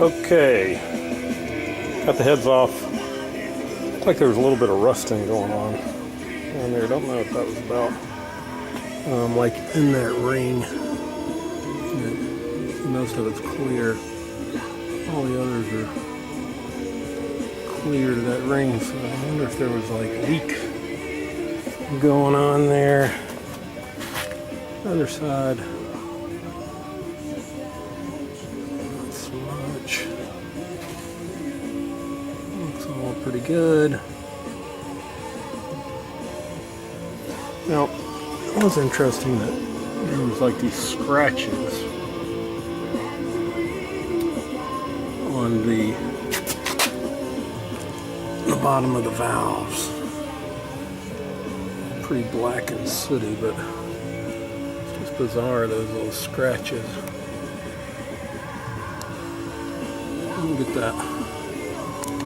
Okay, got the heads off. Looked like there was a little bit of rusting going on down there. Don't know what that was about. Like in that ring, most of it's clear. All the others are clear to that ring, so I wonder if there was like a leak going on there. Other side. Looks all pretty good. Now, it was interesting that there was like these scratches on the bottom of the valves. Pretty black and sooty, but it's just bizarre, those little scratches. Look at that.